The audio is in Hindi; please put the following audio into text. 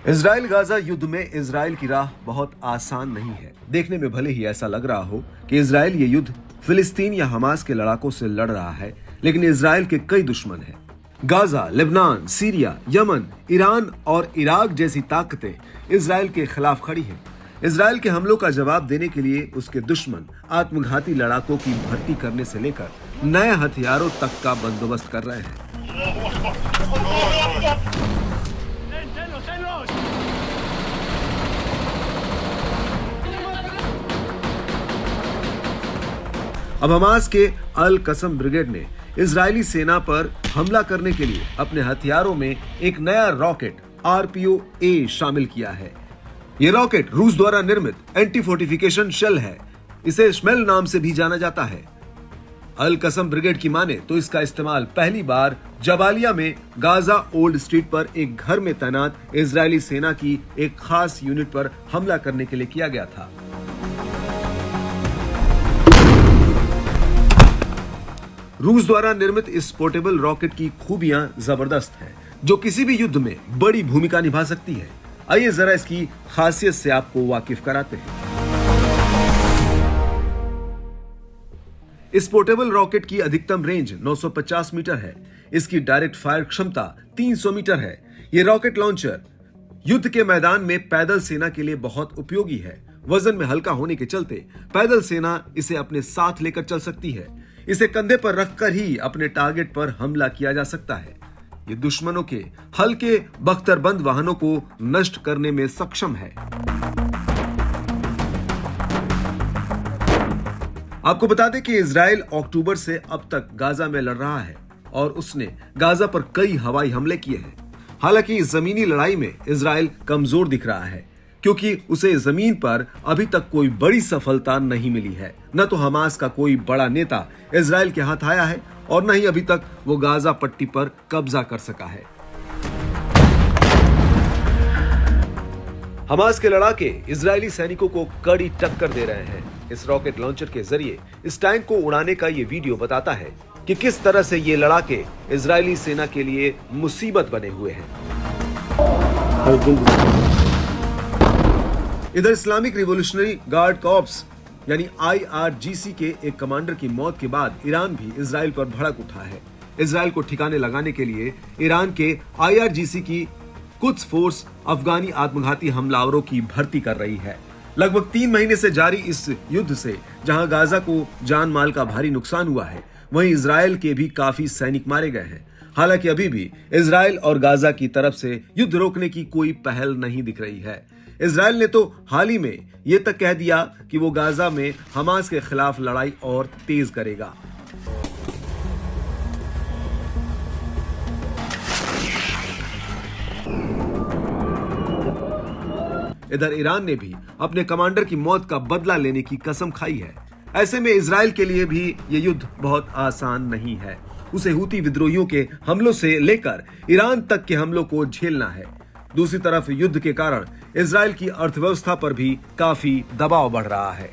इजराइल गाजा युद्ध में इजराइल की राह बहुत आसान नहीं है। देखने में भले ही ऐसा लग रहा हो कि इजराइल ये युद्ध फिलिस्तीन या हमास के लड़ाकों से लड़ रहा है, लेकिन इजराइल के कई दुश्मन हैं। Gaza, Lebanon, Syria, Yemen, Iran और इराक जैसी ताकतें इजराइल के खिलाफ खड़ी हैं। इजराइल के हमलों का जवाब देने के लिए उसके दुश्मन आत्मघाती लड़ाकों की भर्ती करने से लेकर नए हथियारों तक का बंदोबस्त कर रहे हैं। अब हमास के अल कसम ब्रिगेड ने इजरायली सेना पर हमला करने के लिए अपने हथियारों में एक नया रॉकेट RPO-A शामिल किया है। यह रॉकेट रूस द्वारा निर्मित एंटी फोर्टिफिकेशन शेल है। इसे श्मेल नाम से भी जाना जाता है। अल कसम ब्रिगेड की माने तो इसका इस्तेमाल पहली बार जबालिया में गाजा ओल्ड स्ट्रीट पर एक घर में तैनात इजरायली सेना की एक खास यूनिट पर हमला करने के लिए किया गया था। रूस द्वारा निर्मित इस पोर्टेबल रॉकेट की खूबियां जबरदस्त हैं, जो किसी भी युद्ध में बड़ी भूमिका निभा सकती है। आइए जरा इसकी खासियत से आपको वाकिफ कराते हैं। इस पोर्टेबल रॉकेट की अधिकतम रेंज 950 मीटर है। इसकी डायरेक्ट फायर क्षमता 300 मीटर है। यह रॉकेट लॉन्चर युद्ध के मैदान में पैदल सेना के लिए बहुत उपयोगी है। वजन में हल्का होने के चलते पैदल सेना इसे अपने साथ लेकर चल सकती है। इसे कंधे पर रखकर ही अपने टारगेट पर हमला किया जा सकता है। ये दुश्मनों के हल्के बख्तरबंद वाहनों को नष्ट करने में सक्षम है। आपको बता दें कि इजराइल अक्टूबर से अब तक गाजा में लड़ रहा है और उसने गाजा पर कई हवाई हमले किए हैं। हालांकि इस जमीनी लड़ाई में इजराइल कमजोर दिख रहा है, क्योंकि उसे जमीन पर अभी तक कोई बड़ी सफलता नहीं मिली है। न तो हमास का कोई बड़ा नेता इजराइल के हाथ आया है और न ही अभी तक वो गाजा पट्टी पर कब्जा कर सका है। हमास के लड़ाके इजरायली सैनिकों को कड़ी टक्कर दे रहे हैं। इस रॉकेट लॉन्चर के जरिए इस टैंक को उड़ाने का ये वीडियो बताता है कि किस तरह से ये लड़ाके इजरायली सेना के लिए मुसीबत बने हुए हैं। इधर इस्लामिक रिवॉल्यूशनरी गार्ड कॉर्प्स यानी IRGC के एक कमांडर की मौत के बाद ईरान भी इजराइल पर भड़क उठा है। इजराइल को ठिकाने लगाने के लिए ईरान के IRGC की कुद्स फोर्स अफगानी आत्मघाती हमलावरों की भर्ती कर रही है। लगभग 3 महीने से जारी इस युद्ध से जहां गाजा को जान माल का भारी नुकसान हुआ है, वहीं इजराइल के भी काफी सैनिक मारे गए हैं। हालांकि अभी भी इजराइल और गाजा की तरफ से युद्ध रोकने की कोई पहल नहीं दिख रही है। इजराइल ने तो हाल ही में यह तक कह दिया कि वो गाजा में हमास के खिलाफ लड़ाई और तेज करेगा। इधर ईरान ने भी अपने कमांडर की मौत का बदला लेने की कसम खाई है। ऐसे में इजराइल के लिए भी ये युद्ध बहुत आसान नहीं है। उसे हूती विद्रोहियों के हमलों से लेकर ईरान तक के हमलों को झेलना है। दूसरी तरफ युद्ध के कारण इजराइल की अर्थव्यवस्था पर भी काफी दबाव बढ़ रहा है।